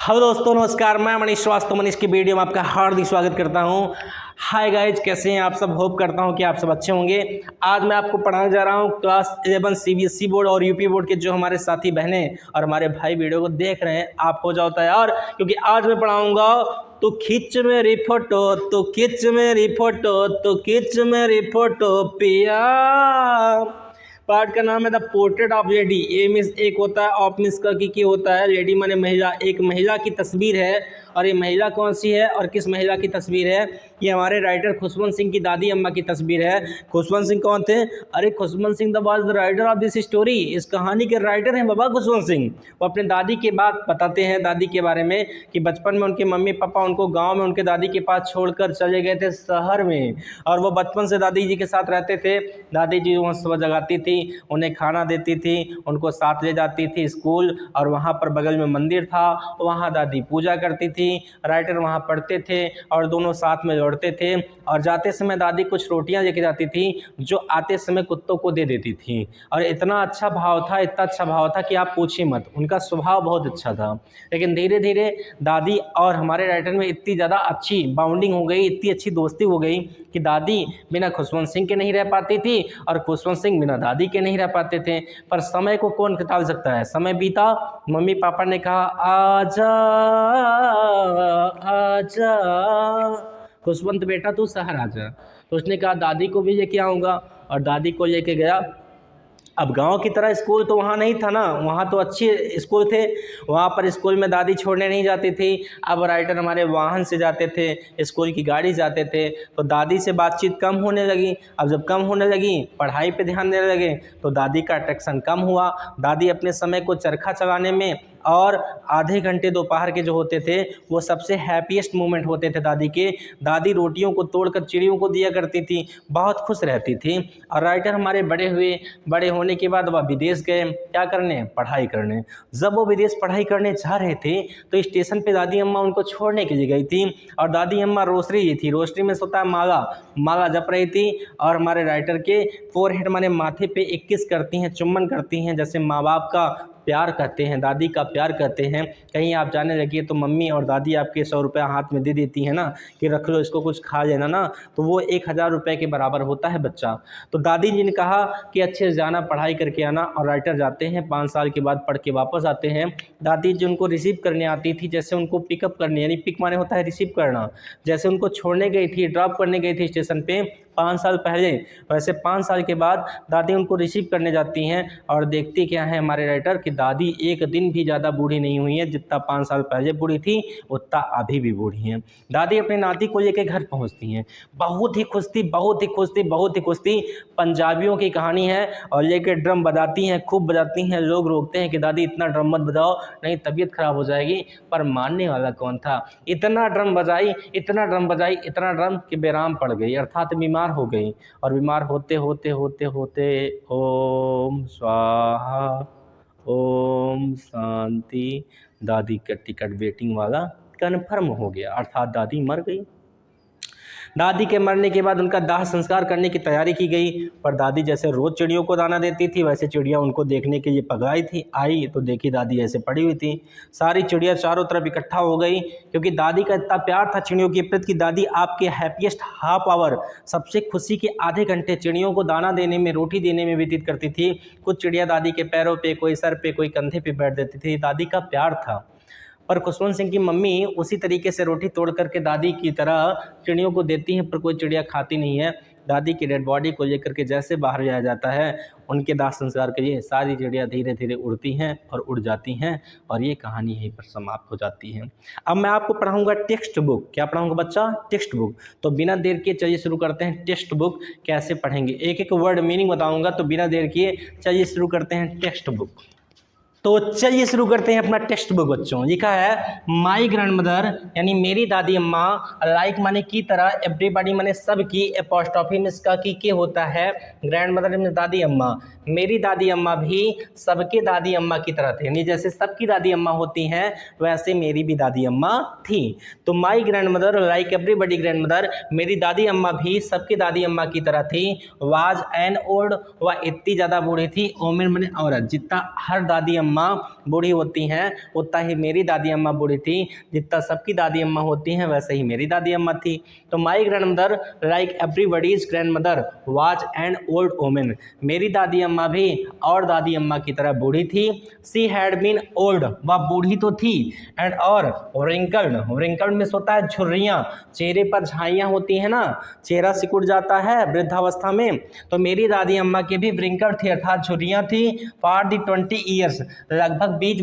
Hello दोस्तों, नमस्कार। मैं मनीष श्रीवास्तव मनीष की वीडियो में आपका हार्दिक स्वागत करता हूं। हाय गाइज, कैसे हैं आप सब? होप करता हूं कि आप सब अच्छे होंगे। आज मैं आपको पढ़ाने जा रहा हूं क्लास 11 सीबीएसई बोर्ड और यूपी बोर्ड के जो हमारे साथी बहनें और हमारे भाई वीडियो को देख रहे हैं। आप हो जाओ तैयार, क्योंकि आज मैं पढ़ाऊंगा तो खींच मेरी फोटो, तो खींच मेरी फोटो, तो खींच मेरी फोटो पिया। पार्ट का नाम है the portrait of lady. A means एक होता है, ऑफ मीन्स का की होता है, लेडी माने महिला। एक महिला की तस्वीर है और ये महिला कौन सी है और किस महिला की तस्वीर है? ये हमारे राइटर खुशवंत सिंह की दादी अम्मा की तस्वीर है। खुशवंत सिंह कौन थे? अरे Khushwant Singh the was the writer of this story. इस कहानी के राइटर हैं बाबा खुशवंत सिंह। वो अपने दादी की बात बताते हैं, दादी के बारे में, कि बचपन में उनके मम्मी पापा उनको गाँव में उनके दादी के पास छोड़कर चले गए थे शहर में, और वो बचपन से दादी जी के साथ रहते थे। दादी जी वहाँ सुबह जगाती थी, उन्हें खाना देती थी, उनको साथ ले जाती थी स्कूल, और वहाँ पर बगल में मंदिर था, वहाँ दादी पूजा करती थी, राइटर वहाँ पढ़ते थे और दोनों साथ में लौटते थे। और जाते समय दादी कुछ रोटियाँ लेके जाती थी जो आते समय कुत्तों को दे देती थी। और इतना अच्छा भाव था, इतना अच्छा भाव था कि आप पूछिए मत। उनका स्वभाव बहुत अच्छा था। लेकिन धीरे धीरे दादी और हमारे राइटर में इतनी ज़्यादा अच्छी बाउंडिंग हो गई, इतनी अच्छी दोस्ती हो गई कि दादी बिना खुशवंत सिंह के नहीं रह पाती थी और खुशवंत सिंह बिना दादी के नहीं रह पाते थे। पर समय को कौन टाल सकता है? समय बीता, मम्मी पापा ने कहा आजा आजा खुशवंत बेटा तू शहर आजा। तो उसने कहा दादी को भी लेके आऊँगा, और दादी को लेके गया। अब गांव की तरह स्कूल तो वहाँ नहीं था ना, वहाँ तो अच्छे स्कूल थे। वहाँ पर स्कूल में दादी छोड़ने नहीं जाती थी। अब राइटर हमारे वाहन से जाते थे, स्कूल की गाड़ी जाते थे। तो दादी से बातचीत कम होने लगी। अब जब कम होने लगी, पढ़ाई पे ध्यान देने लगे, तो दादी का अट्रैक्शन कम हुआ। दादी अपने समय को चरखा चलाने में, और आधे घंटे दोपहर के जो होते थे वो सबसे हैप्पीएस्ट मोमेंट होते थे दादी के। दादी रोटियों को तोड़कर चिड़ियों को दिया करती थी, बहुत खुश रहती थी। और राइटर हमारे बड़े हुए, बड़े होने के बाद वह विदेश गए, क्या करने? पढ़ाई करने। जब वो विदेश पढ़ाई करने जा रहे थे तो स्टेशन पे दादी अम्मा उनको छोड़ने के लिए गई थी, और दादी अम्मा रोसरी जी थी। रोसरी में सोता है माला, माला जप रही थी, और हमारे राइटर के फोरहेड माने माथे पे एक किस करती हैं, चुम्बन करती हैं, जैसे माँ बाप का प्यार कहते हैं, दादी का प्यार कहते हैं। कहीं आप जाने लगिए तो मम्मी और दादी आपके 100 रुपया हाथ में दे देती है ना, कि रख लो, इसको कुछ खा लेना ना, तो वो 1000 रुपये के बराबर होता है बच्चा। तो दादी जी ने कहा कि अच्छे से जाना, पढ़ाई करके आना। और राइटर जाते हैं, 5 साल के बाद पढ़ के वापस आते हैं। दादी जी उनको रिसीव करने आती थी, जैसे उनको पिकअप करने, यानी पिक माने होता है रिसीव करना, जैसे उनको छोड़ने गई थी, ड्रॉप करने गई थी स्टेशन पे 5 साल पहले, वैसे 5 साल के बाद दादी उनको रिसीव करने जाती हैं। और देखती क्या है हमारे राइटर कि दादी एक दिन भी ज़्यादा बूढ़ी नहीं हुई है। जितना 5 साल पहले बूढ़ी थी उतना अभी भी बूढ़ी हैं। दादी अपने नाती को लेकर घर पहुंचती हैं, बहुत ही खुश थी, बहुत ही खुश थी, बहुत ही खुश थी। पंजाबियों की कहानी है, और लेकर ड्रम बजाती हैं, खूब बजाती हैं। लोग रोकते हैं कि दादी इतना ड्रम मत बजाओ, नहीं तबीयत खराब हो जाएगी। पर मानने वाला कौन था? इतना ड्रम बजाई, इतना ड्रम बजाई, इतना ड्रम कि बेराम पड़ गई, अर्थात बीमार हो गई। और बीमार होते होते होते होते ओम स्वाहा ओम शांति, दादी का टिकट वेटिंग वाला कन्फर्म हो गया, अर्थात दादी मर गई। दादी के मरने के बाद उनका दाह संस्कार करने की तैयारी की गई। पर दादी जैसे रोज़ चिड़ियों को दाना देती थी, वैसे चिड़िया उनको देखने के लिए पगलाई थी। आई तो देखी दादी ऐसे पड़ी हुई थी। सारी चिड़िया चारों तरफ इकट्ठा हो गई, क्योंकि दादी का इतना प्यार था चिड़ियों के प्रति कि दादी आपके हैप्पीएस्ट हाफ आवर, सबसे खुशी के आधे घंटे चिड़ियों को दाना देने में, रोटी देने में व्यतीत करती थी। कुछ चिड़िया दादी के पैरों पे, कोई सर पे, कोई कंधे पे बैठ देती थी। दादी का प्यार था। पर खुशवंत सिंह की मम्मी उसी तरीके से रोटी तोड़ करके दादी की तरह चिड़ियों को देती हैं, पर कोई चिड़िया खाती नहीं है। दादी की डेड बॉडी को लेकर के जैसे बाहर जाया जाता है, उनके दाह संस्कार के लिए सारी चिड़िया धीरे धीरे उड़ती हैं और उड़ जाती हैं, और ये कहानी यहीं पर समाप्त हो जाती है। अब मैं आपको पढ़ाऊंगा टेक्स्ट बुक। क्या पढ़ाऊंगा बच्चा? Text book. तो बिना देर किए चलिए शुरू करते हैं। टेक्स्ट बुक कैसे पढ़ेंगे, एक एक वर्ड मीनिंग बताऊँगा, तो बिना देर किए चलिए शुरू करते हैं टेक्स्ट बुक। तो चलिए शुरू करते हैं अपना टेक्स्ट बुक बच्चों। लिखा है माई ग्रैंड मदर, यानी मेरी दादी अम्मा, लाइक माने की तरह, एवरीबॉडी माने सब की, एपोस्ट्रोफी में इसका की होता है, ग्रैंड मदर में दादी अम्मा। मेरी दादी अम्मा भी सबके दादी अम्मा की तरह थी, यानी जैसे सबकी दादी अम्मा होती हैं वैसे मेरी भी दादी अम्मा थी। तो माई grand mother like everybody grand mother, मेरी दादी अम्मा भी सबकी दादी अम्मा की तरह थी। वाज एन ओल्ड, वह इतनी ज़्यादा बूढ़ी थी, ओमेन माने औरत, जितना हर दादी अम्मा अम्मा बूढ़ी होती हैं उतना ही मेरी दादी अम्मा बूढ़ी थी, जितना सबकी दादी अम्मा होती हैं वैसे ही मेरी दादी अम्मा थी। तो माई grand mother like everybody's grand mother was an old women, मेरी दादी अम्मा भी और दादी अम्मा की तरह बूढ़ी थी। सी हैड बीन ओल्ड, वह बूढ़ी तो थी, एंड और रिंकल्ड, रिंकल्ड में होता है झुर्रियाँ, चेहरे पर झाइयाँ होती हैं ना, चेहरा सिकुड़ जाता है वृद्धावस्था में, तो मेरी दादी अम्मा के भी रिंकल्ड थी अर्थात झुर्रियाँ थी। फॉर दी 20 ईयर्स, लगभग 20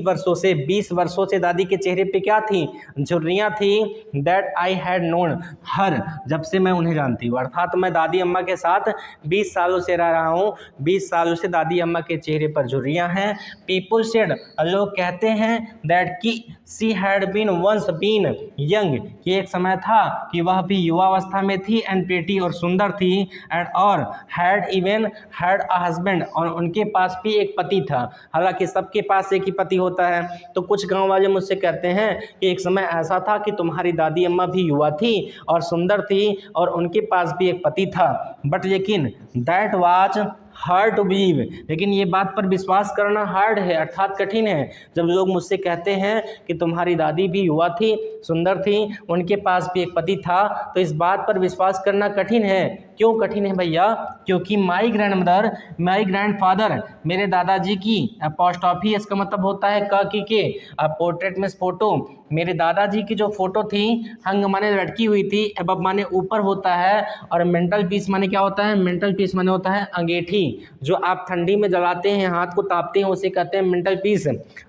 वर्षों से दादी के चेहरे पे क्या थी, झुर्रियाँ थी। दैट आई हैड नोन हर, जब से मैं उन्हें जानती हूँ, अर्थात मैं दादी अम्मा के साथ 20 सालों से रह रहा हूँ, 20 सालों से दादी अम्मा के चेहरे पर झुर्रियाँ हैं। पीपल सेड, लोग कहते हैं दैट की she had been once been young, ये एक समय था कि वह भी युवावस्था में थी, एंड प्रीटी और सुंदर थी, एंड और had even had a husband, और उनके पास भी एक पति था। हालांकि सबके पास एक ही पति होता है। तो कुछ गांव वाले मुझसे कहते हैं कि एक समय ऐसा था कि तुम्हारी दादी अम्मा भी युवा थी और सुंदर थी और उनके पास भी एक पति था, बट लेकिन that was hard to believe, लेकिन ये बात पर विश्वास करना हार्ड है अर्थात कठिन है। जब लोग मुझसे कहते हैं कि तुम्हारी दादी भी युवा थी, सुंदर थी, उनके पास भी एक पति था, तो इस बात पर विश्वास करना कठिन है। क्यों कठिन है भैया? क्योंकि माई grand mother, my grand father, मेरे दादाजी की, अपोस्ट्रोफी इसका मतलब होता है क की के, पोर्ट्रेट में फोटो, मेरे दादाजी की जो फोटो थी हंग माने लटकी हुई थी, अब माने ऊपर होता है, और मेंटल पीस माने क्या होता है, मेंटल पीस माने होता है अंगीठी, जो आप ठंडी में जलाते हैं, हाथ को तापते हैं, उसे कहते हैं मेंटल पीस।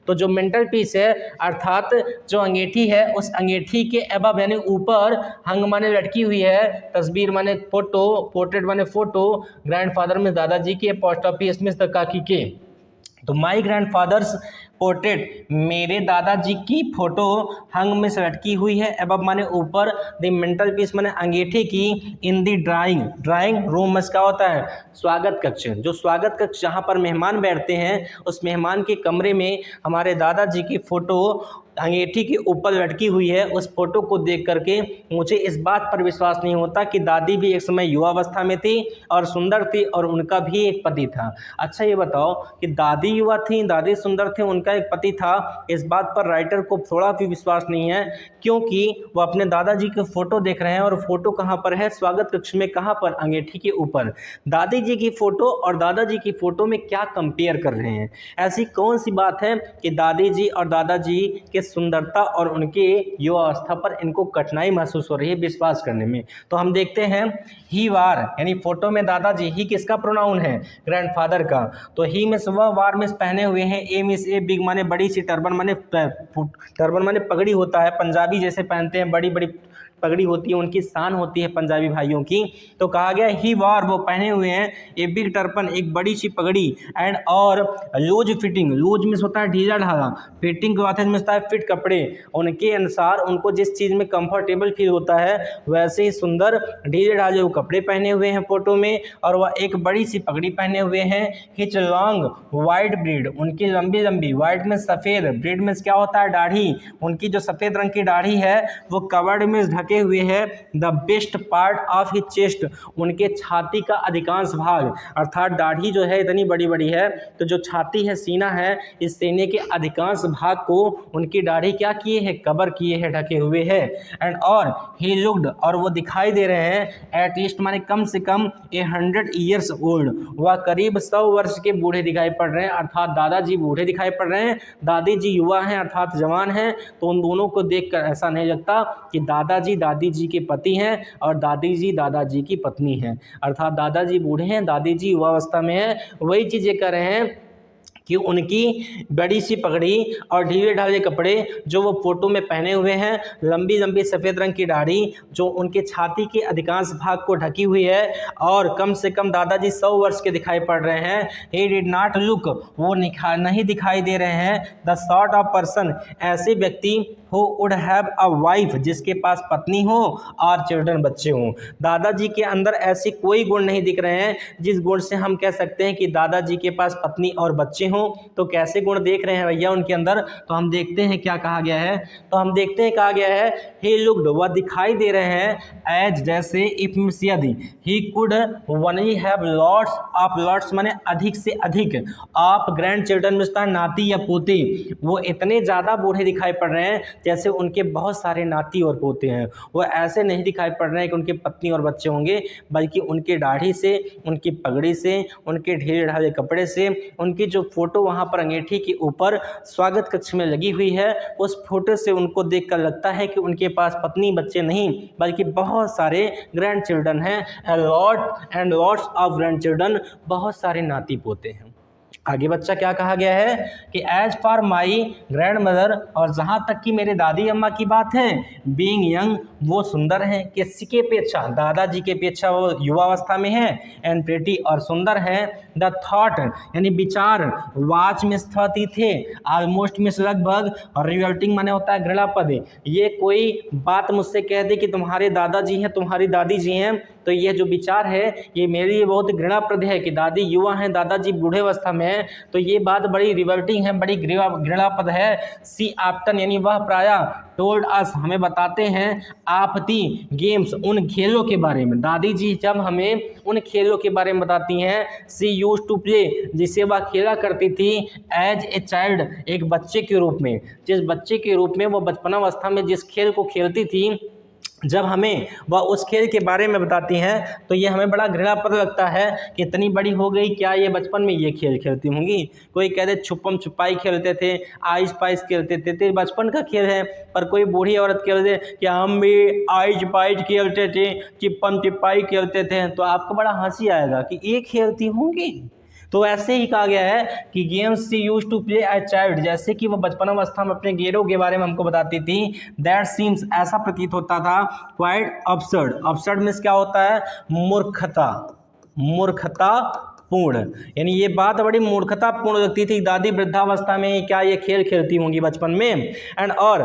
तो जो मेंटल पीस है अर्थात जो अंगीठी है, उस अंगीठी के अबव यानी ऊपर हंग माने लटकी हुई है, तस्वीर माने फोटो, पोर्ट्रेट माने फोटो, ग्रैंडफादर में दादाजी के, अपोस्ट्रोफी इसमें काकी के। तो माई ग्रैंडफादर्स पोर्ट्रेट, मेरे दादाजी की फोटो हंग में से लटकी हुई है, अबव माने ऊपर, द मेंटल पीस माने अंगीठी की, इन दी ड्राइंग, ड्राइंग रूम में क्या होता है, स्वागत कक्ष, जो स्वागत कक्ष जहाँ पर मेहमान बैठते हैं, उस मेहमान के कमरे में हमारे दादाजी की फोटो अंगीठी के ऊपर लटकी हुई है। उस फोटो को देख करके मुझे इस बात पर विश्वास नहीं होता कि दादी भी एक समय युवावस्था में थी और सुंदर थी और उनका भी एक पति था। अच्छा ये बताओ कि दादी युवा थी, दादी सुंदर थी, उनका एक पति था, इस बात पर राइटर को थोड़ा भी विश्वास नहीं है, क्योंकि वो अपने दादाजी के फोटो देख रहे हैं, और फोटो कहाँ पर है, स्वागत कक्ष में, कहाँ पर, अंगीठी के ऊपर। दादी जी की फोटो और दादाजी की फोटो में क्या कंपेयर कर रहे हैं? ऐसी कौन सी बात है कि दादी जी और दादाजी के सुंदरता और उनके युवावस्था पर इनको कठिनाई महसूस हो रही है विश्वास करने में? तो हम देखते हैं ही वार, यानी फोटो में दादाजी, ही किसका प्रोनाउन है, ग्रैंडफादर का, तो ही में वह वार में पहने हुए हैं, ए मिस ए बिग माने बड़ी सी, टर्बन माने पगड़ी होता है, पंजाबी जैसे पहनते हैं, बड़ी बड़ी पगड़ी होती है, उनकी शान होती है पंजाबी भाइयों की। तो कहा गया ही वार, वो पहने हुए हैं, ए बिग टर्पन, एक बड़ी सी पगड़ी, एंड और लूज फिटिंग, लूज में होता है ढीला ढाला, फिटिंग के बाद में होता है फिट कपड़े, उनके अनुसार उनको जिस चीज़ में कंफर्टेबल फील होता है वैसे ही सुंदर ढीले ढाले वो कपड़े पहने हुए हैं फोटो में, और वह एक बड़ी सी पगड़ी पहने हुए हैं। हिच लॉन्ग वाइट ब्रीड, उनकी लंबी लंबी, वाइट में सफ़ेद, ब्रीड में क्या होता है, दाढ़ी, उनकी जो सफ़ेद रंग की दाढ़ी है वो कवर्ड में ढके हुए है। The best part of his chest, उनके छाती का अधिकांश भाग, अर्थात दाढ़ी जो है इतनी बड़ी बड़ी है, तो जो छाती है, सीना है, इस सीने के अधिकांश भाग को उनकी दाढ़ी क्या किए है, कवर किए है, ढके हुए है। एंड और ही लुक्ड, और वो दिखाई दे रहे हैं, एट लीस्ट माने कम से कम 100 ईयर्स ओल्ड, वह करीब 100 वर्ष के बूढ़े दिखाई पड़ रहे हैं, अर्थात दादाजी बूढ़े दिखाई पड़ रहे हैं, दादी जी युवा हैं अर्थात जवान हैं। तो उन दोनों को देखकर ऐसा नहीं लगता कि दादाजी दादी जी के पति हैं और दादी जी दादाजी की पत्नी हैं, अर्थात दादाजी बूढ़े हैं, दादी जी युवावस्था में है। वही चीज़ें कर रहे हैं कि उनकी बड़ी सी पगड़ी और ढीले ढाले कपड़े जो वो फोटो में पहने हुए हैं, लंबी लंबी सफ़ेद रंग की दाढ़ी जो उनके छाती के अधिकांश भाग को ढकी हुई है, और कम से कम दादाजी 100 वर्ष के दिखाई पड़ रहे हैं। ही डिड नॉट लुक, वो नहीं दिखाई दे रहे हैं, द सॉर्ट ऑफ पर्सन, ऐसे व्यक्ति who would have a wife, जिसके पास पत्नी हो और चिल्ड्रन, बच्चे हों। दादाजी के अंदर ऐसे कोई गुण नहीं दिख रहे हैं जिस गुण से हम कह सकते हैं कि दादाजी के पास पत्नी और बच्चे हों। तो कैसे गुण देख रहे हैं भैया उनके अंदर, तो हम देखते हैं क्या कहा गया है। तो हम देखते हैं कहा गया है ही लुक्ड, वह दिखाई दे रहे हैं, एज जैसे, इफ यदि, he could only have lots of, lots माने अधिक से अधिक, ऑफ ग्रैंड चिल्ड्रन मिलता है नाती या पोते, वो इतने ज़्यादा बूढ़े दिखाई पड़ रहे हैं जैसे उनके बहुत सारे नाती और पोते हैं। वो ऐसे नहीं दिखाई पड़ रहे हैं कि उनके पत्नी और बच्चे होंगे, बल्कि उनके दाढ़ी से, उनकी पगड़ी से, उनके ढीले ढाले कपड़े से, उनकी जो फोटो वहाँ पर अंगीठी के ऊपर स्वागत कक्ष में लगी हुई है, उस फोटो से उनको देखकर लगता है कि उनके पास पत्नी बच्चे नहीं बल्कि बहुत सारे ग्रैंड चिल्ड्रन हैं, lot and lots of grand children, बहुत सारे नाती पोते हैं। आगे बच्चा क्या कहा गया है कि as for my grand mother, और जहाँ तक कि मेरे दादी अम्मा की बात है, बीइंग यंग, वो सुंदर हैं, किसकी अपेक्षा, दादाजी की अपेक्षा वो युवावस्था में है, एंड प्रेटी, और सुंदर है, द थॉट यानी विचार, वाच मिस थी थे, ऑलमोस्ट मिस लगभग, और रिजल्टिंग माने होता है घृणापद। ये कोई बात मुझसे कह दे कि तुम्हारे दादाजी हैं, तुम्हारी दादी जी हैं, तो ये जो विचार है ये मेरे लिए बहुत घृणाप्रद है कि दादी युवा हैं, दादाजी बूढ़े अवस्था में हैं, तो ये बात बड़ी रिवर्टिंग है, बड़ी घृणापद है। सी आफ्टन यानी वह प्रायः, टोल्ड अस हमें बताते हैं, आपती गेम्स उन खेलों के बारे में, दादी जी जब हमें उन खेलों के बारे में बताती हैं, सी यूज टू प्ले जिसे वह खेला करती थी, एज ए चाइल्ड एक बच्चे के रूप में, जिस बच्चे के रूप में वो बचपनावस्था में जिस खेल को खेलती थी, जब हमें वह उस खेल के बारे में बताती हैं तो ये हमें बड़ा घृणापद लगता है कि इतनी बड़ी हो गई, क्या ये बचपन में ये खेल खेलती होंगी। कोई कहते छुपम छुपाई खेलते थे, आइस पाइस खेलते थे, तो बचपन का खेल है, पर कोई बूढ़ी औरत खेलते कि हम भी आइस पाइस खेलते थे, चिपम चिपाई खेलते थे, तो आपको बड़ा हंसी आएगा कि ये खेलती होंगी। तो ऐसे ही कहा गया है कि games she used to play as child, जैसे कि वो बचपन अवस्था में अपने गेमों के बारे में हमको बताती थी, दैट सीम्स ऐसा प्रतीत होता था, क्वाइट अब्सर्ड, अब्सर्ड मीन्स क्या होता है, मूर्खता, मूर्खता पूर्ण, यानी ये बात बड़ी मूर्खतापूर्ण लगती थी, दादी वृद्धावस्था में क्या ये खेल खेलती होंगी बचपन में। एंड और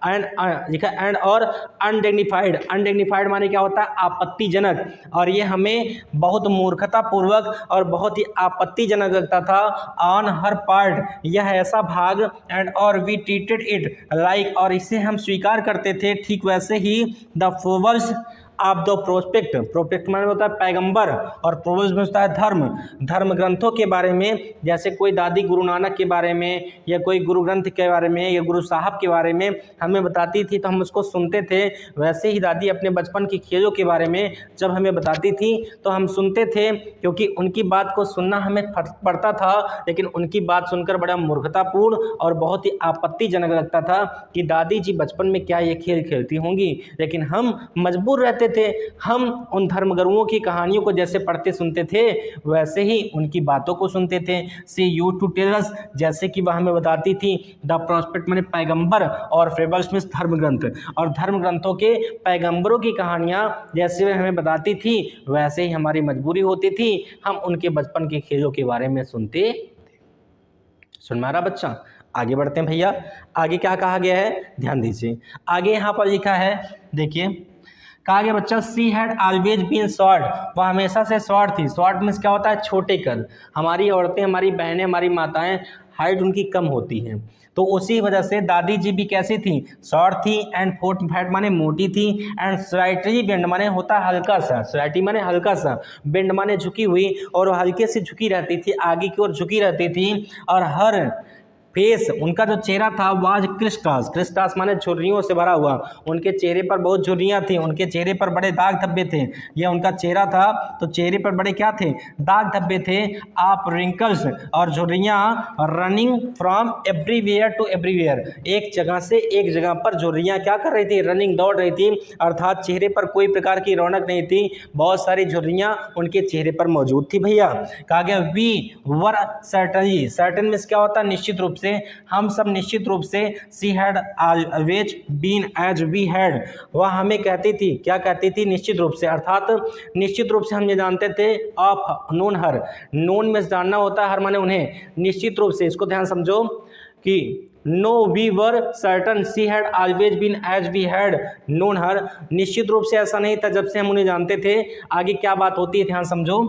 एंड और अनडिग्निफाइड, अनडिग्निफाइड माने क्या होता है, आपत्तिजनक, और ये हमें बहुत मूर्खतापूर्वक और बहुत ही आपत्तिजनक लगता था, ऑन हर पार्ट, यह ऐसा भाग, एंड और वी ट्रीटेड इट लाइक, और इसे हम स्वीकार करते थे ठीक वैसे ही, द फोवर्स आप दो प्रोस्पेक्ट, प्रोस्पेक्ट माने होता है पैगंबर, और प्रोवर्ब्स में होता है धर्म, धर्म ग्रंथों के बारे में, जैसे कोई दादी गुरु नानक के बारे में या कोई गुरु ग्रंथ के बारे में या गुरु साहब के बारे में हमें बताती थी तो हम उसको सुनते थे। वैसे ही दादी अपने बचपन की खेलों के बारे में जब हमें बताती थी तो हम सुनते थे, क्योंकि उनकी बात को सुनना हमें पड़ता था, लेकिन उनकी बात सुनकर बड़ा मूर्खतापूर्ण और बहुत ही आपत्तिजनक लगता था कि दादी जी बचपन में क्या ये खेल खेलती होंगी, लेकिन हम मजबूर रहते थे, हम उन धर्मगुरुओं की कहानियों को जैसे पढ़ते सुनते थे वैसे ही उनकी बातों को सुनते थे। सी यू टू टेल अस, जैसे कि वह हमें बताती थी, द प्रोस्पेक्ट माने पैगंबर, और फेबल्स में धर्म ग्रंथ, और धर्म ग्रंथों के पैगंबरों की कहानियां जैसे वे हमें बताती थी वैसे ही हमारी मजबूरी होती थी, हम उनके बचपन के खेलों के बारे में सुनते। सुन मारा बच्चा, आगे बढ़ते हैं भैया। आगे क्या कहा गया है, ध्यान दीजिए, आगे यहाँ पर लिखा है, देखिए कहा गया बच्चा, she had always been short, वह हमेशा से शॉर्ट थी। शॉर्ट मीन्स क्या होता है, छोटे कद। हमारी औरतें, हमारी बहनें, हमारी माताएं हाइट उनकी कम होती है, तो उसी वजह से दादी जी भी कैसी थी, शॉर्ट थी, एंड फोर्ट फैट माने मोटी थी, एंड स्लाइटली बेंड माने होता है हल्का सा, स्लाइटी माने हल्का सा, बेंड माने झुकी हुई, और हल्के से झुकी रहती थी, आगे की ओर झुकी रहती थी, और हर फेस उनका जो चेहरा था वाज क्रिस्टास, क्रिस्टास माने झुर्रियों से भरा हुआ, उनके चेहरे पर बहुत झुर्रियाँ थी, उनके चेहरे पर बड़े दाग धब्बे थे। यह उनका चेहरा था तो चेहरे पर बड़े क्या थे, दाग धब्बे थे, आप रिंकल्स और झुर्रियाँ, running from everywhere to everywhere, एक जगह से एक जगह पर झुर्रियाँ क्या कर रही थी, रनिंग दौड़ रही थी, अर्थात चेहरे पर कोई प्रकार की रौनक नहीं थी, बहुत सारी झुर्रियाँ उनके चेहरे पर मौजूद थी। भैया कहा गया we were certainly, certain means क्या होता है, निश्चित रूप से, हम सब निश्चित रूप से, she had always been as we had, वह हमें कहती थी, क्या कहती थी, निश्चित रूप से, अर्थात निश्चित रूप से हम ये जानते थे, ऑफ नोन हर, नोन में जानना होता है, हर माने उन्हें, निश्चित रूप से, इसको ध्यान समझो कि no we were certain she had always been as we had known her, निश्चित रूप से ऐसा नहीं था जब से हम उन्हें जानते थे। आगे क्या बात होती है ध्यान समझो।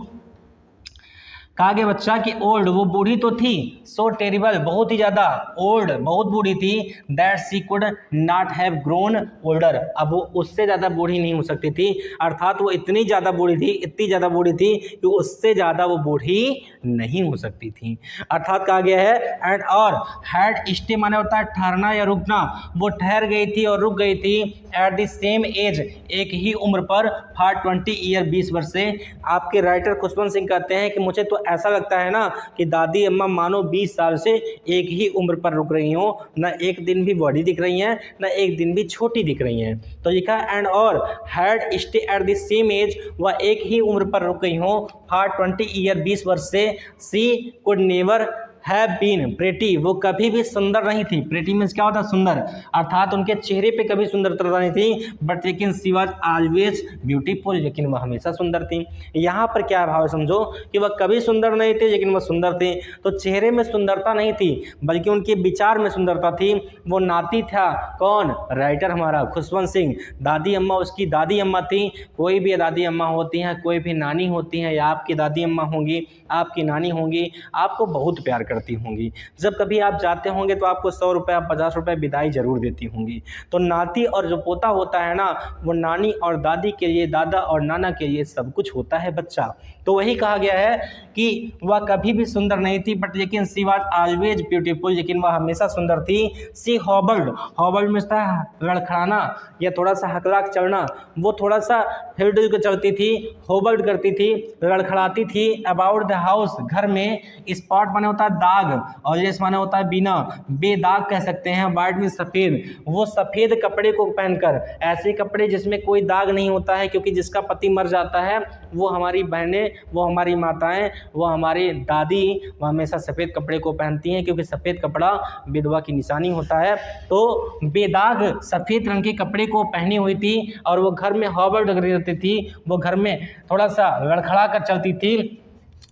कहा गया बच्चा कि ओल्ड, वो बूढ़ी तो थी, सो टेरिबल, बहुत ही ज्यादा, ओल्ड बहुत बूढ़ी थी, that she could not have grown older, अब वो उससे ज्यादा बूढ़ी नहीं हो सकती थी, अर्थात वो इतनी ज्यादा बूढ़ी थी, इतनी ज्यादा बूढ़ी थी कि उससे ज्यादा वो बूढ़ी नहीं हो सकती थी। अर्थात कहा गया है एंड और हैड स्टे माने होता है ठहरना या रुकना, वो ठहर गई थी और रुक गई थी एट द सेम एज, एक ही उम्र पर, फॉर 20 ईयर, 20 वर्ष से। आपके राइटर खुशवंत सिंह कहते हैं कि मुझे तो ऐसा लगता है ना कि दादी अम्मा मानो 20 साल से एक ही उम्र पर रुक रही हो, न एक दिन भी बड़ी दिख रही हैं, न एक दिन भी छोटी दिख रही हैं। तो लिखा एंड और had stayed at the same age, वह एक ही उम्र पर रुक गई हो, फॉर 20 ईयर, 20 वर्ष से। She could never have been pretty, वो कभी भी सुंदर नहीं थी। प्रेटी मीन्स क्या होता है? सुंदर, अर्थात उनके चेहरे पे कभी सुंदरता नहीं थी, बट लेकिन शी वाज ऑलवेज ब्यूटीफुल, लेकिन वह हमेशा सुंदर थी। यहाँ पर क्या भाव है समझो कि वह कभी सुंदर नहीं थी लेकिन वह सुंदर थी। तो चेहरे में सुंदरता नहीं थी बल्कि उनके विचार में सुंदरता थी। वो नाती था, कौन? राइटर हमारा खुशवंत सिंह। दादी अम्मा उसकी दादी अम्मा थी। कोई भी दादी अम्मा होती हैं, कोई भी नानी होती हैं, या आपकी दादी अम्मा होंगी, आपकी नानी होंगी, आपको बहुत प्यार करती होंगी। जब कभी आप जाते होंगे तो आपको 100 रुपये 50 रुपये विदाई जरूर देती होंगी। तो नाती और जो पोता होता है ना, वो नानी और दादी के लिए, दादा और नाना के लिए सब कुछ होता है बच्चा। तो वही कहा गया है कि वह कभी भी सुंदर नहीं थी, बट लेकिन शी वाज ऑलवेज ब्यूटीफुल, लेकिन वह हमेशा सुंदर थी। शी हॉबल्ड, हॉबल्ड में था लड़खड़ाना या थोड़ा सा हकलाक चलना, वो थोड़ा सा हिल के चलती थी, हॉबल्ड करती थी, लड़खड़ाती थी। अबाउट द हाउस, घर में। स्पॉट माने होता है दाग, और लेस माने होता है बिना, बेदाग कह सकते हैं। वाइट में सफ़ेद, वो सफ़ेद कपड़े को पहनकर, ऐसे कपड़े जिसमें कोई दाग नहीं होता है, क्योंकि जिसका पति मर जाता है वो हमारी बहनें, वो हमारी माताएं, वो हमारी दादी, वो हमेशा सफ़ेद कपड़े को पहनती हैं, क्योंकि सफ़ेद कपड़ा विधवा की निशानी होता है। तो बेदाग सफ़ेद रंग के कपड़े को पहनी हुई थी और वो घर में हॉबल्ड रहती थी, वो घर में थोड़ा सा लड़खड़ा कर चलती थी।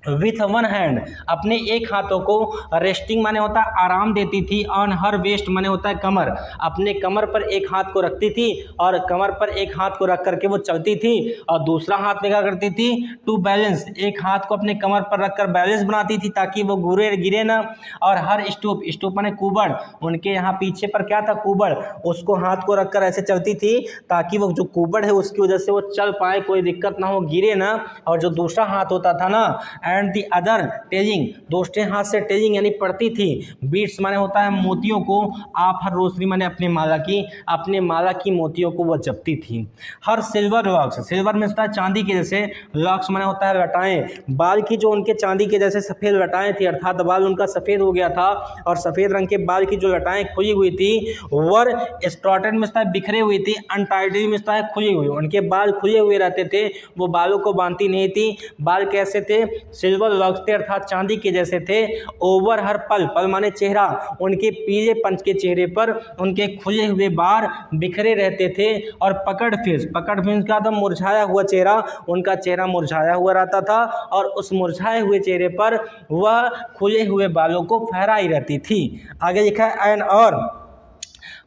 विथ वन हैंड, अपने एक हाथों को, रेस्टिंग माने होता है आराम देती थी, ऑन हर वेस्ट माने होता है कमर, अपने कमर पर एक हाथ को रखती थी और कमर पर एक हाथ को रख करके वो चलती थी, और दूसरा हाथ में क्या करती थी? टू बैलेंस, एक हाथ को अपने कमर पर रखकर बैलेंस बनाती थी ताकि वो गिरे ना। और हर स्टूप, स्टूप माने कुबड़, उनके यहाँ पीछे पर क्या था? कुबड़, उसको हाथ को रखकर ऐसे चलती थी ताकि वो जो कुबड़ है उसकी वजह से वो चल पाए, कोई दिक्कत ना हो, गिरे ना। और जो दूसरा हाथ होता था ना, एंड दी अदर टेजिंग, दूसरे हाथ से टेजिंग यानी पढ़ती थी। बीट्स माने होता है मोतियों को, आप हर रोशनी माने अपने माला की, अपने माला की मोतियों को वह जपती थी। हर सिल्वर लॉक्स, सिल्वर में होता है चांदी के जैसे, लॉक्स माने होता है लटाएं, बाल की जो उनके चांदी के जैसे सफ़ेद लटाएं थी, अर्थात बाल उनका सफ़ेद हो गया था और सफ़ेद रंग के बाल की जो लटाएं खुली हुई थी, वर स्टॉटेड में होता है बिखरे हुई थी, अनटाइडी में होता है खुली हुई, उनके बाल खुले हुए रहते थे, वो बालों को बांधती नहीं थी। बाल कैसे थे? सिल्वर लॉक्स थे, अर्थात चांदी के जैसे थे। ओवर हर पल, पल माने चेहरा, उनके पीले पंच के चेहरे पर उनके खुले हुए बाल बिखरे रहते थे। और पकड़ फेस, पकड़ फेस का तो मुरझाया हुआ चेहरा, उनका चेहरा मुरझाया हुआ रहता था और उस मुरझाए हुए चेहरे पर वह खुले हुए बालों को फहराई रहती थी। आगे लिखा है एंड और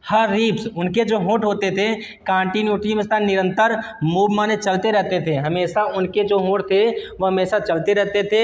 हर रिप्स, उनके जो होंठ होते थे, कंटिन्यूटी में निरंतर, मूव माने चलते रहते थे, हमेशा उनके जो होंठ थे वो हमेशा चलते रहते थे।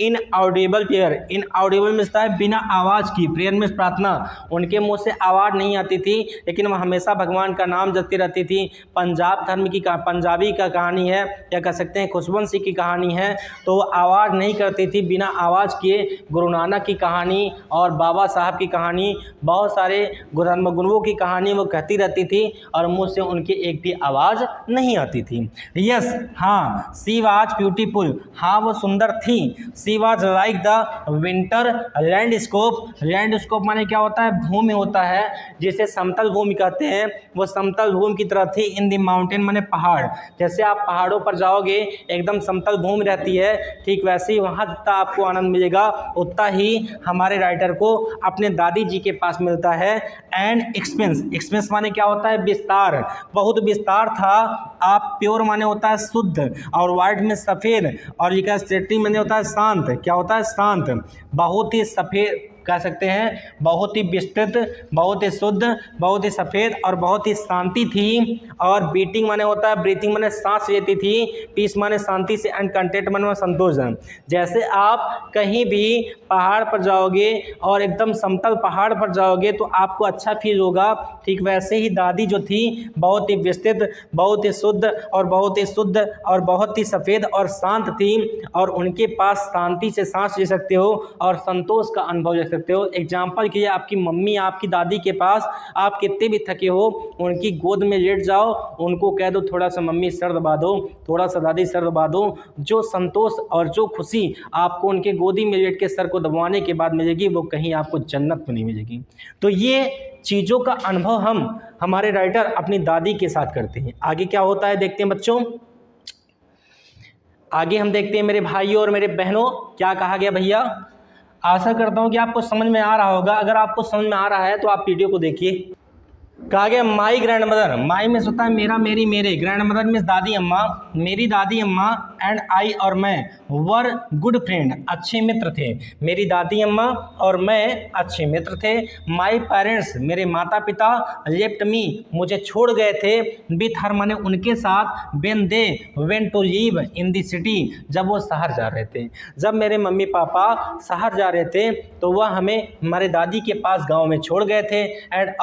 इन ऑडिबल प्रेयर, इन ऑडिबल में है बिना आवाज़ की, प्रेयर में प्रार्थना, उनके मुंह से आवाज़ नहीं आती थी लेकिन वह हमेशा भगवान का नाम जपती रहती थी। पंजाब धर्म की, पंजाबी का कहानी है, या कह सकते हैं खुशवंत सिंह की कहानी है, तो वो आवाज़ नहीं करती थी, बिना आवाज़ किए। गुरु नानक की कहानी और बाबा साहब की कहानी, बहुत सारे धर्मगुरुओं की कहानी वो कहती रहती थी और मुंह से उनकी एक भी आवाज़ नहीं आती थी। यस, हाँ, सी वाज ब्यूटीफुल, हाँ वो सुंदर थी। She was like the winter landscape, landscape माने क्या होता है? भूमि होता है, जिसे समतल भूमि कहते हैं, वो समतल भूमि की तरह थी। इन द माउंटेन माने पहाड़, जैसे आप पहाड़ों पर जाओगे एकदम समतल भूमि रहती है, ठीक वैसे ही वहाँ जितना आपको आनंद मिलेगा उतना ही हमारे राइटर को अपने दादी जी के पास मिलता है। एंड एक्सपेंस, एक्सपेंस माने क्या होता है? विस्तार, बहुत विस्तार था। आप प्योर माने होता है शुद्ध, और वाइट में सफ़ेद, और ये क्या स्टेटिंग माने होता है शांत, क्या होता है? शांत, बहुत ही सफ़ेद, कह सकते हैं बहुत ही विस्तृत, बहुत ही शुद्ध, बहुत ही सफ़ेद और बहुत ही शांति थी। और बीटिंग माने होता है, ब्रीथिंग माने सांस लेती थी, पीस माने शांति से, एंड कंटेंट माने संतोषजन। जैसे आप कहीं भी पहाड़ पर जाओगे और एकदम समतल पहाड़ पर जाओगे तो आपको अच्छा फील होगा, ठीक वैसे ही दादी जो थी बहुत ही विस्तृत, बहुत ही शुद्ध और बहुत ही शुद्ध और बहुत ही सफ़ेद और शांत थी। और उनके पास शांति से सांस ले सकते हो और संतोष का अनुभव ले सकते हो। एग्जाम्पल के लिए आपकी मम्मी, आपकी दादी के पास आप कितने भी थके हो, उनकी गोद में लेट जाओ, उनको कह दो थोड़ा सा मम्मी सर दबा दो, थोड़ा सा दादी सर दबा दो, जो संतोष और जो खुशी आपको उनके गोदी में लेट के सर को दबाने के बाद मिलेगी वो कहीं आपको जन्नत में नहीं मिलेगी। तो ये चीज़ों का अनुभव हम हमारे राइटर अपनी दादी के साथ करते हैं। आगे क्या होता है देखते हैं बच्चों। आगे हम देखते हैं मेरे भाइयों और मेरे बहनों, क्या कहा गया भैया। आशा करता हूँ कि आपको समझ में आ रहा होगा। अगर आपको समझ में आ रहा है तो आप वीडियो को देखिए। कहा गया माई ग्रैंड मदर, माई में होता है मेरा, मेरी, मेरे, ग्रैंड मदर मीन्स दादी अम्मा, मेरी दादी अम्मा, एंड आई और मैं वर गुड फ्रेंड, अच्छे मित्र थे। मेरी दादी अम्मा और मैं अच्छे मित्र थे। माई पेरेंट्स, मेरे माता पिता, लेफ्ट मी, मुझे छोड़ गए थे, विथ हर माने उनके साथ, when they went to live in the city, जब वो शहर जा रहे थे। जब मेरे मम्मी पापा शहर जा रहे थे तो वह हमें हमारे दादी के पास गाँव में छोड़ गए थे। एंड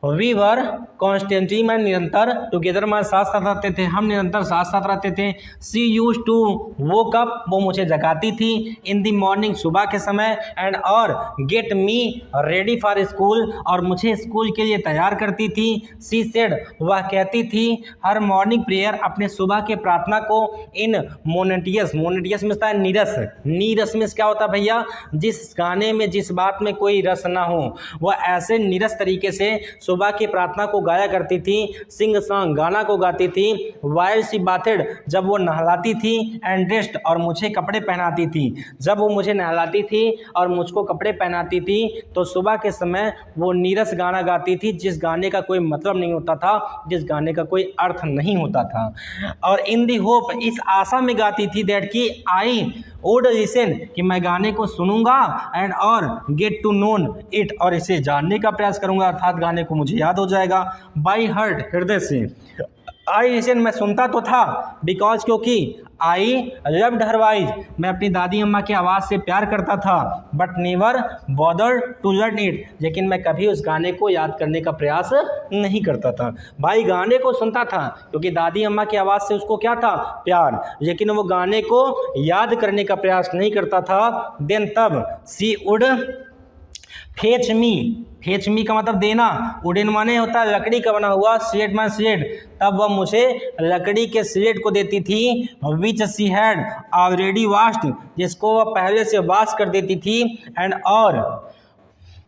वी वर कॉन्स्टेंटली, मैं निरंतर, टुगेदर मैं साथ साथ रहते थे, हम निरंतर साथ साथ रहते थे। सी यूज टू वोक अप, वो मुझे जगाती थी, इन द मॉर्निंग, सुबह के समय, एंड और get me ready for school, और मुझे स्कूल के लिए तैयार करती थी। सी सेड, वह कहती थी, हर मॉर्निंग प्रेयर, अपने सुबह के प्रार्थना को, इन मोनेटियस, मोनेटियस में होता है नीरस, नीरस में क्या होता है भैया, जिस गाने में जिस बात में कोई रस ना हो, वह ऐसे नीरस तरीके से सुबह की प्रार्थना को गाया करती थी। सिंग सॉन्ग, गाना को गाती थी। वाइल सी बाथेड, जब वो नहलाती थी। एंड ड्रेस्ड, और मुझे कपड़े पहनाती थी। जब वो मुझे नहलाती थी और मुझको कपड़े पहनाती थी तो सुबह के समय वो नीरस गाना गाती थी, जिस गाने का कोई मतलब नहीं होता था, जिस गाने का कोई अर्थ नहीं होता था। और इन दी होप, इस आशा में गाती थी, दैट कि आई वुड लिसन, कि मैं गाने को सुनूंगा, एंड और गेट टू नोन इट, और इसे जानने का प्रयास करूंगा, अर्थात गाने को मुझे याद हो जाएगा। बाई हर्ट, हृदय से। आई लिसन, मैं सुनता तो था, बिकॉज, क्योंकि, आई लव्ड हर वॉइस, मैं अपनी दादी अम्मा की आवाज़ से प्यार करता था, but never bothered to learn it, लेकिन मैं कभी उस गाने को याद करने का प्रयास नहीं करता था। भाई गाने को सुनता था क्योंकि दादी अम्मा की आवाज़ से उसको क्या था, प्यार, लेकिन वो गाने को याद करने का प्रयास नहीं करता था। देन तब she would fetch me, fetch me का मतलब देना, वुडन माने होता है लकड़ी का बना हुआ, स्लेट माने स्लेट, तब वह मुझे लकड़ी के स्लेट को देती थी, विच सी हैड ऑलरेडी वॉश्ड, जिसको वह पहले से वॉश कर देती थी। एंड और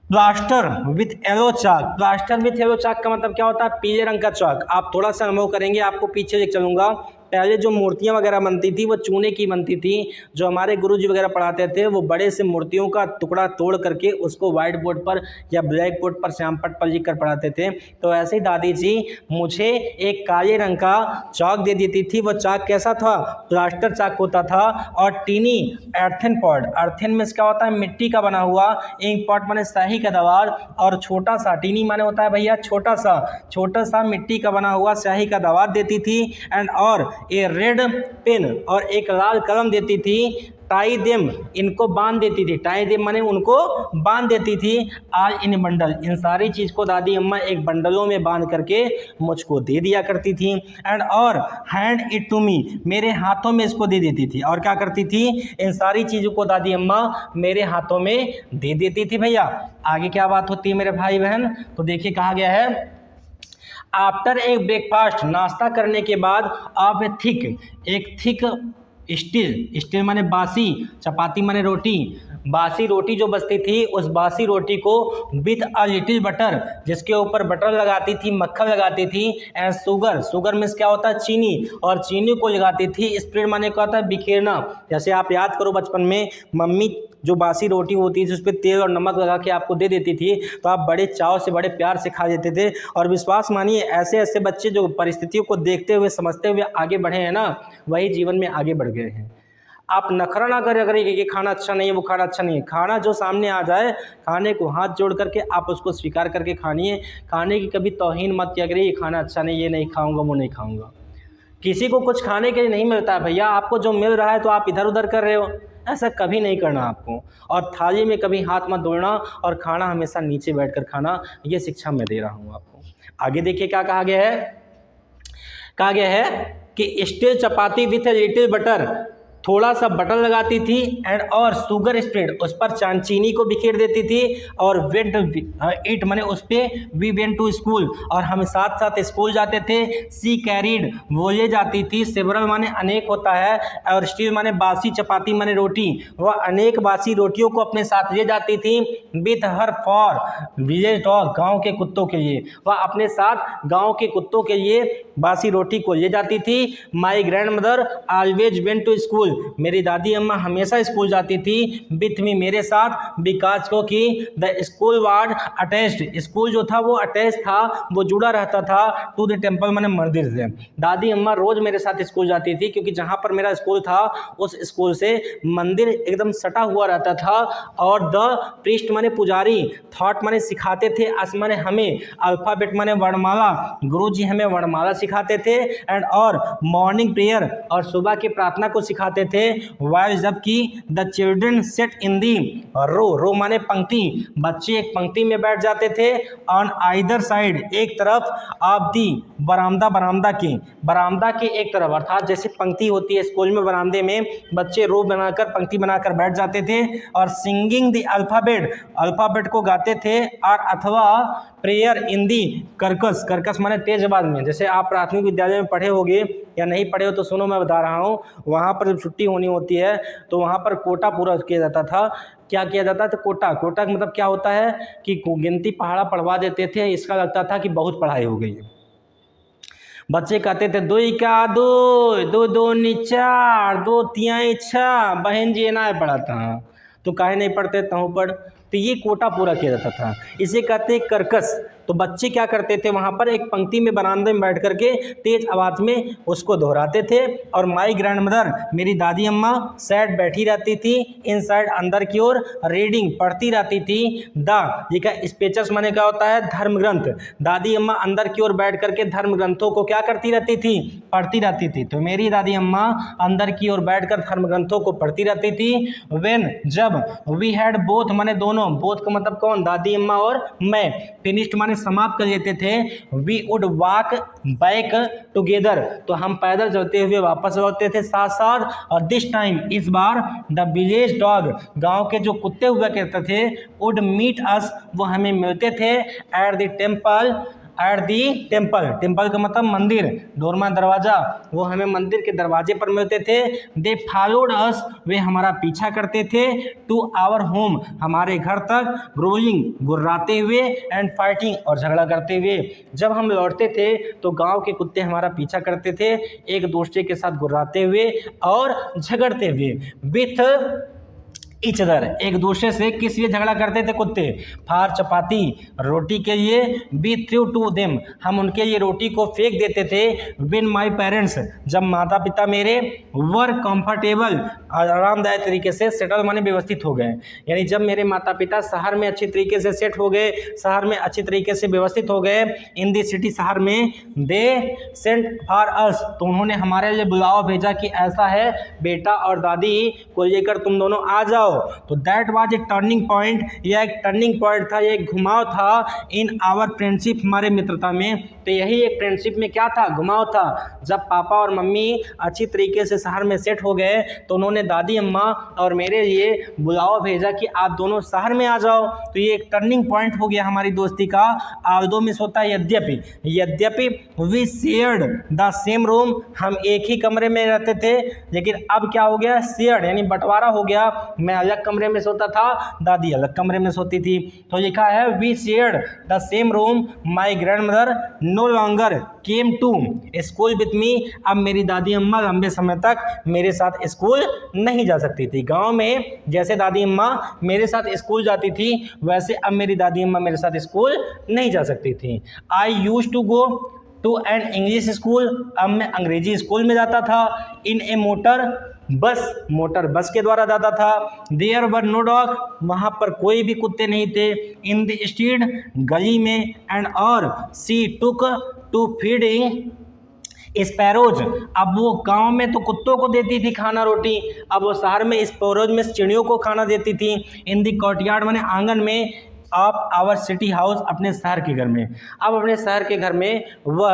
plaster with yellow chalk, plaster with yellow chalk का मतलब क्या होता है, पीले रंग का चाक। आप थोड़ा सा अनुभव करेंगे, आपको पीछे लेकर चलूँगा। पहले जो मूर्तियाँ वगैरह बनती थी वो चूने की बनती थी। जो हमारे गुरुजी वगैरह पढ़ाते थे वो बड़े से मूर्तियों का टुकड़ा तोड़ करके उसको वाइट बोर्ड पर या ब्लैक बोर्ड पर श्यामपट्ट पर लिख कर पढ़ाते थे। तो ऐसे ही दादी जी मुझे एक काले रंग का चाक दे देती थी। वो चाक कैसा था, प्लास्टर चाक होता था। और टीनी एर्थन पॉट, अर्थन में क्या होता है, मिट्टी का बना हुआ। इंक पॉट माने स्याही का दवार, और छोटा सा टीनी माने होता है भैया छोटा सा मिट्टी का बना हुआ स्याही का दवात देती थी। एंड और ए रेड पेन, और एक लाल कलम देती थी। टाई देम, इनको बांध देती थी, टाई देम माने उनको बांध देती थी। आज इन बंडल, इन सारी चीज़ को दादी अम्मा एक बंडलों में बांध करके मुझको दे दिया करती थी। एंड और हैंड इट टू मी, मेरे हाथों में इसको दे देती थी। और क्या करती थी, इन सारी चीज़ों को दादी अम्मा मेरे हाथों में दे देती थी। भैया आगे क्या बात होती है मेरे भाई बहन, तो देखिए कहा गया है, आफ्टर एक ब्रेकफास्ट, नाश्ता करने के बाद, ऑफ ए थिक, एक थिक स्टील माने बासी, चपाती माने रोटी, बासी रोटी जो बचती थी उस बासी रोटी को विथ अ लिटिल बटर, जिसके ऊपर बटर लगाती थी, मक्खन लगाती थी। एंड शुगर में क्या होता है, चीनी, और चीनी को लगाती थी। स्प्रेड माने क्या होता है, बिखेरना। जैसे आप याद करो बचपन में मम्मी जो बासी रोटी होती है जिस पर तेल और नमक लगा के आपको दे देती थी, तो आप बड़े चाव से बड़े प्यार से खा लेते थे। और विश्वास मानिए ऐसे ऐसे बच्चे जो परिस्थितियों को देखते हुए समझते हुए आगे बढ़े हैं ना, वही जीवन में आगे बढ़ गए हैं। आप नखरा ना करें अगर ये खाना अच्छा नहीं है, वो खाना अच्छा नहीं है। खाना जो सामने आ जाए, खाने को हाथ जोड़ करके आप उसको स्वीकार करके खानिए। खाने की कभी तौहीन मत किया करिए, ये खाना अच्छा नहीं, ये नहीं खाऊंगा, वो नहीं खाऊंगा। किसी को कुछ खाने के लिए नहीं मिलता है भैया, आपको जो मिल रहा है तो आप इधर उधर कर रहे हो, ऐसा कभी नहीं करना आपको। और थाली में कभी हाथ मत धोना, और खाना हमेशा नीचे बैठकर खाना, ये शिक्षा मैं दे रहा हूँ आपको। आगे देखिए क्या कहा गया है। कहा गया है कि steel chapati with little butter, थोड़ा सा बटर लगाती थी एंड और शुगर स्प्रेड, उस पर चीनी को बिखेर देती थी, और वेंट इट माने उस पर वी वेंट टू स्कूल, और हम साथ साथ स्कूल जाते थे। सी कैरीड, वो ले जाती थी। सेवरल माने अनेक होता है, और स्टील माने बासी, चपाती माने रोटी, वह अनेक बासी रोटियों को अपने साथ ले जाती थी। With her for village dog, गाँव के कुत्तों के लिए, वह अपने साथ गाँव के कुत्तों के लिए बासी रोटी को ले जाती थी। My grand mother always went to school, मेरी दादी अम्मा हमेशा स्कूल जाती थी। विथ मी, मेरे साथ। बिकॉज को कि the school ward attached, school जो था वो अटैच था, वो जुड़ा रहता था टू द टेम्पल माने मंदिर से। दादी अम्मा रोज मेरे साथ स्कूल जाती थी, क्योंकि जहाँ पर मेरा स्कूल था उस स्कूल से मंदिर एकदम सटा हुआ रहता था। और द प्रीस्ट माने पुजारी, थॉट माने सिखाते थे, अस माने हमें, अल्फाबेट माने वर्णमाला, गुरु जी हमें वर्णमाला सिखाते थे। एंड और मॉर्निंग प्रेयर, और सुबह की प्रार्थना को सिखाते थे। वाइल, जबकि द चिल्ड्रन सेट इन दी रो माने पंक्ति, बच्चे एक पंक्ति में बैठ जाते थे। ऑन आइदर साइड, एक तरफ, ऑफ दी बरामदा, बरामदा के एक तरफ, अर्थात जैसे पंक्ति होती है स्कूल में, बरामदे में बच्चे रो बनाकर, पंक्ति बनाकर बैठ जाते थे। और सिंगिंग द अल्फाबेट को गाते थे, और अथवा प्रेयर इन दी कर्कस माने तेज आवाज में। जैसे आप प्राथमिक विद्यालय में पढ़े होंगे, या नहीं पढ़े हो तो सुनो, मैं बता रहा हूँ। वहाँ पर जब छुट्टी होनी होती है तो वहाँ पर कोटा पूरा किया जाता था। क्या किया जाता था? कोटा का मतलब क्या होता है कि गिनती पहाड़ा पढ़वा देते थे। इसका लगता था कि बहुत पढ़ाई हो गई है। बच्चे कहते थे 2 का 2, 2 दूनी 4, 2 तिहाई 6, बहन जी ना पढ़ा था, तो काहे नहीं पढ़ते, तहु पढ़। तो ये कोटा पूरा किया जाता था, इसे कहते हैं कर्कस। तो बच्चे क्या करते थे, वहाँ पर एक पंक्ति में बरामदे में बैठ करके तेज आवाज़ में उसको दोहराते थे। और माई ग्रैंड मदर, मेरी दादी अम्मा, सैड बैठी रहती थी, इनसाइड अंदर की ओर, रीडिंग पढ़ती रहती थी। द ये का स्पेचस माने क्या होता है, धर्म ग्रंथ। दादी अम्मा अंदर की ओर बैठ करके धर्म ग्रंथों को क्या करती रहती थी, पढ़ती रहती थी। तो मेरी दादी अम्मा अंदर की ओर बैठकर धर्म ग्रंथों को पढ़ती रहती थी। व्हेन, जब, वी हैड बोथ माने दोनों, बोथ का मतलब कौन, दादी अम्मा और मैं, फिनिश्ड माने समाप्त कर लेते थे। We would walk back together, तो हम पैदल चलते हुए वापस लौटते थे साथ साथ। और दिस टाइम, इस बार, द विलेज डॉग, गांव के जो कुत्ते हुआ करते थे, वुड मीट अस, वो हमें मिलते थे। एट द टेम्पल का मतलब मंदिर, डोरमा दरवाजा, वो हमें मंदिर के दरवाजे पर मिलते थे। दे फॉलोड अस, वे हमारा पीछा करते थे। टू आवर होम, हमारे घर तक। ग्रोलिंग, गुर्राते हुए। एंड फाइटिंग, और झगड़ा करते हुए। जब हम लौटते थे तो गांव के कुत्ते हमारा पीछा करते थे, एक दूसरे के साथ गुर्राते हुए और झगड़ते हुए। विथ इच अदर, एक दूसरे से किस लिए झगड़ा करते थे कुत्ते, फार चपाती, रोटी के लिए। बी थ्रू टू देम, हम उनके लिए रोटी को फेंक देते थे। विन माई पेरेंट्स, जब माता पिता मेरे, वर कंफर्टेबल, आरामदायक तरीके से, सेटल माने व्यवस्थित हो गए, यानी जब मेरे माता पिता शहर में अच्छी तरीके से सेट हो गए, शहर में अच्छी तरीके से व्यवस्थित हो गए, इन दी सिटी, शहर में, दे सेंट फॉर अस, तो उन्होंने हमारे लिए बुलावा भेजा कि ऐसा है, बेटा और दादी को लेकर तुम दोनों आ जाओ। तो that was a turning point, यह एक टर्निंग पॉइंट था, यह एक घुमाव था इन आवर फ्रेंडशिप, हमारे मित्रता में। तो यही एक फ्रेंडशिप में क्या था, घुमाव था। जब पापा और मम्मी अच्छी तरीके से शहर में सेट हो गए तो उन्होंने दादी अम्मा और मेरे लिए बुलावा भेजा कि आप दोनों शहर में आ जाओ। तो ये एक टर्निंग पॉइंट हो गया हमारी दोस्ती का। आल्दो मिस होता है यद्यपि we shared the same room, हम एक ही कमरे में रहते थे, लेकिन अब क्या हो गया, शेयर्ड यानी बंटवारा हो गया। मैं अलग कमरे में सोता था, दादी अलग कमरे में सोती थी। तो लिखा है we shared the same room, my grand mother no longer came to school with me. अब मेरी दादी अम्मा लंबे समय तक मेरे साथ स्कूल नहीं जा सकती थी। गांव में जैसे दादी अम्मा मेरे साथ स्कूल जाती थी, वैसे अब मेरी दादी अम्मा मेरे साथ स्कूल नहीं जा सकती थी। I used to go to an English school, अब मैं अंग्रेजी स्कूल में जाता था। इन ए मोटर, बस मोटर बस के द्वारा जाता था। देयर वर नो डॉग, वहाँ पर कोई भी कुत्ते नहीं थे। इन द स्ट्रीट, गली में। एंड और सी टुक टू फीडिंग स्पैरोज, अब वो गांव में तो कुत्तों को देती थी खाना रोटी, अब वो शहर में स्पैरोज में चिड़ियों को खाना देती थी। इन दी कोर्टयार्ड माने आंगन में, ऑफ आवर सिटी हाउस, अपने शहर के घर में। अब अपने शहर के घर में वह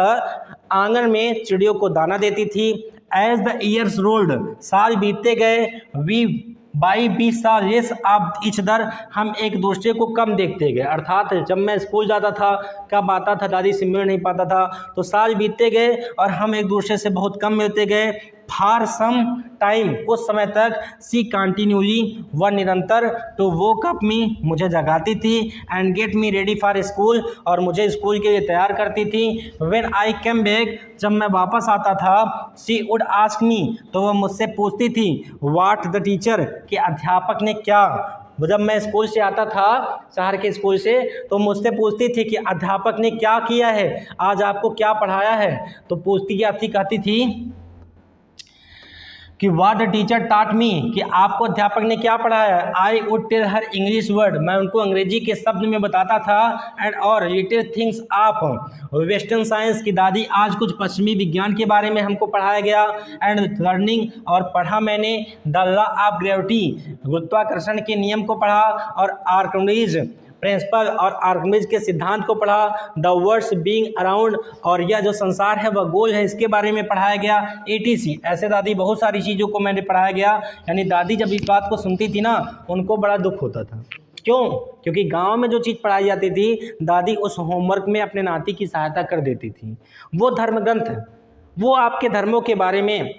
आंगन में चिड़ियों को दाना देती थी। एज द ईयर्स रोल्ड, साल बीतते गए, वी बाई बी सा लेस ऑफ ईच अदर, हम एक दूसरे को कम देखते गए। अर्थात जब मैं स्कूल जाता था, कब आता था, दादी से मिल नहीं पाता था, तो साल बीतते गए और हम एक दूसरे से बहुत कम मिलते गए। फॉर सम टाइम, कुछ समय तक, सी कंटिन्यूली, वह निरंतर, टू वोक अप मी, मुझे जगाती थी, and get me ready for school, और मुझे स्कूल के लिए तैयार करती थी। व्हेन आई केम बैक, जब मैं वापस आता था, सी वुड आस्क मी, तो वह मुझसे पूछती थी, व्हाट द टीचर, कि अध्यापक ने क्या। जब मैं स्कूल से आता था, शहर के स्कूल से, तो मुझसे पूछती थी कि अध्यापक ने क्या किया है, आज आपको क्या पढ़ाया है। तो पूछती क्या थी, कहती थी कि what the teacher taught me, कि आपको अध्यापक ने क्या पढ़ाया है। I would tell her English word, मैं उनको अंग्रेजी के शब्द में बताता था। एंड और little things of western science, की दादी आज कुछ पश्चिमी विज्ञान के बारे में हमको पढ़ाया गया। एंड लर्निंग, और पढ़ा मैंने द लॉ ऑफ ग्रेविटी, गुरुत्वाकर्षण के नियम को पढ़ा, और आर्किमिडीज प्रिंसिपल, और आर्किमिडीज के सिद्धांत को पढ़ा। द वर्ड्स बीइंग अराउंड, और यह जो संसार है वह गोल है, इसके बारे में पढ़ाया गया। एटीसी, ऐसे दादी बहुत सारी चीज़ों को मैंने पढ़ाया गया। यानी दादी जब इस बात को सुनती थी ना, उनको बड़ा दुख होता था। क्यों? क्योंकि गांव में जो चीज़ पढ़ाई जाती थी, दादी उस होमवर्क में अपने नाती की सहायता कर देती थी। वो धर्म ग्रंथ, वो आपके धर्मों के बारे में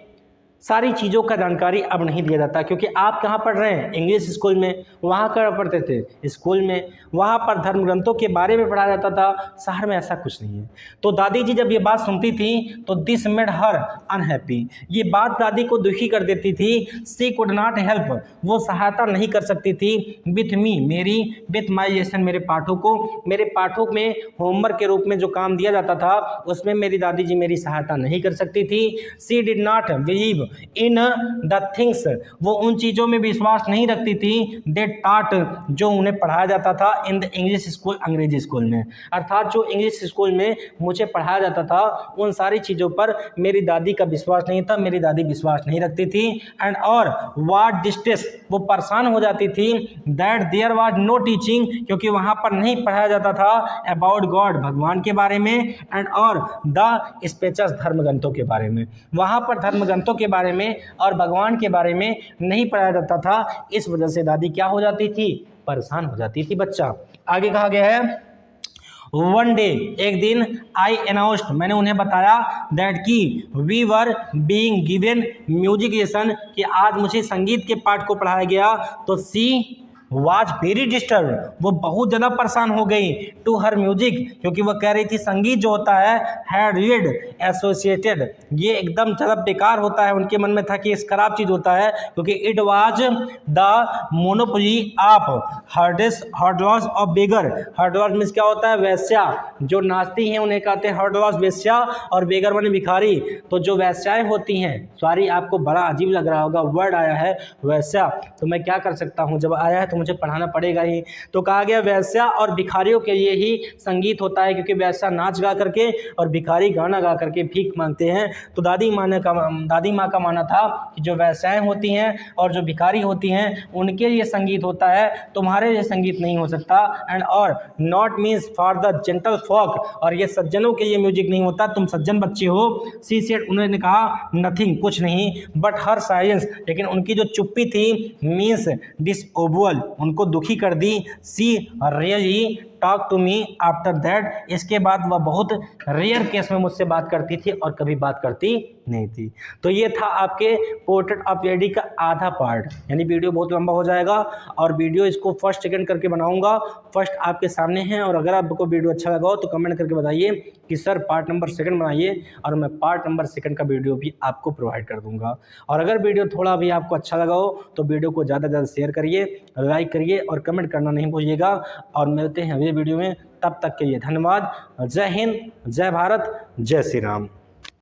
सारी चीज़ों का जानकारी अब नहीं दिया जाता, क्योंकि आप कहाँ पढ़ रहे हैं, इंग्लिश स्कूल में, वहाँ कहाँ पढ़ते थे, स्कूल में, वहाँ पर धर्म ग्रंथों के बारे में पढ़ाया जाता था। शहर में ऐसा कुछ नहीं है। तो दादी जी जब ये बात सुनती थी, तो दिस मेड हर अनहैप्पी, ये बात दादी को दुखी कर देती थी। सी कुड नॉट हेल्प, वो सहायता नहीं कर सकती थी। विथ मी, मेरी, विथ माई लेसन, मेरे पाठों को, मेरे पाठों में होमवर्क के रूप में जो काम दिया जाता था, उसमें मेरी दादी जी मेरी सहायता नहीं कर सकती थी। She did not believe in the things, वो उन चीज़ों में विश्वास नहीं रखती थी, दे टाट, जो उन्हें पढ़ाया जाता था, इन द इंग्लिश स्कूल, अंग्रेजी स्कूल में। अर्थात जो इंग्लिश स्कूल में मुझे पढ़ाया जाता था, उन सारी चीज़ों पर मेरी दादी का विश्वास नहीं था, मेरी दादी विश्वास नहीं रखती थी। एंड और व्हाट डिस्ट्रेस, वो परेशान हो जाती थी, that there was no teaching, क्योंकि वहाँ पर नहीं पढ़ाया जाता था, अबाउट गॉड, भगवान के बारे में। एंड और द स्पेचस, धर्म ग्रंथों के बारे में, वहाँ पर धर्म ग्रंथों के बारे में और भगवान के बारे में नहीं पढ़ाया जाता था। इस वजह से दादी क्या हो जाती थी, परेशान हो जाती थी बच्चा। आगे कहा गया है, वन डे, एक दिन, आई अनाउंस्ड, मैंने उन्हें बताया, दैट की we were being given music lesson, कि आज मुझे संगीत के पाठ को पढ़ाया गया। तो सी वाज वेरी डिस्टर्ब, वो बहुत ज़्यादा परेशान हो गई, टू हर म्यूजिक, क्योंकि वह कह रही थी संगीत जो होता है, हैड रीड एसोसिएटेड, ये एकदम ज़्यादा बेकार होता है। उनके मन में था कि ये खराब चीज़ होता है, क्योंकि it was the monopoly of hurdles of beggar. Hurdles means क्या होता है, वैश्या, जो नाचती हैं उन्हें कहते हैं हर्डलॉस, वैश्या, और बेगर माने भिखारी। तो जो वैश्याएँ होती हैं, सॉरी आपको बड़ा अजीब लग रहा होगा, वर्ड आया है वैश्या, तो मैं क्या कर सकता हूँ, जब आया है तो मुझे पढ़ाना पड़ेगा ही। तो कहा गया वैश्या और भिखारियों के लिए ही संगीत होता है, क्योंकि वैश्या नाच गा करके और भिखारी गाना गा करके भीख मांगते हैं। तो दादी माँ का मानना था कि जो वैश्याएँ होती हैं और जो भिखारी होती हैं, उनके लिए संगीत होता है, तुम्हारे लिए संगीत नहीं हो सकता। एंड और not means for the gentle folk, और ये सज्जनों के लिए म्यूजिक नहीं होता, तुम सज्जन बच्चे हो। सी सेड, उन्होंने कहा, नथिंग, कुछ नहीं, बट हर साइलेंस, लेकिन उनकी जो चुप्पी थी, मीन्स डिसओबल, उनको दुखी कर दी। She really talk to me after that, इसके बाद वह बहुत रेयर केस में मुझसे बात करती थी और कभी बात करती नहीं थी। तो ये था आपके पोर्ट्रेट ऑफ लेडी का आधा पार्ट, यानी वीडियो बहुत लंबा हो जाएगा, और वीडियो इसको फर्स्ट सेकंड करके बनाऊंगा। फर्स्ट आपके सामने है, और अगर आपको वीडियो अच्छा लगा हो तो कमेंट करके बताइए कि सर पार्ट नंबर सेकंड बनाइए, और मैं पार्ट नंबर सेकंड का वीडियो भी आपको प्रोवाइड कर दूंगा। और अगर वीडियो थोड़ा भी आपको अच्छा लगा हो तो वीडियो को ज़्यादा से ज़्यादा शेयर करिए, लाइक करिए और कमेंट करना नहीं भूलिएगा। और मिलते हैं अगले वीडियो में, तब तक के लिए धन्यवाद। जय हिंद, जय भारत, जय श्री राम।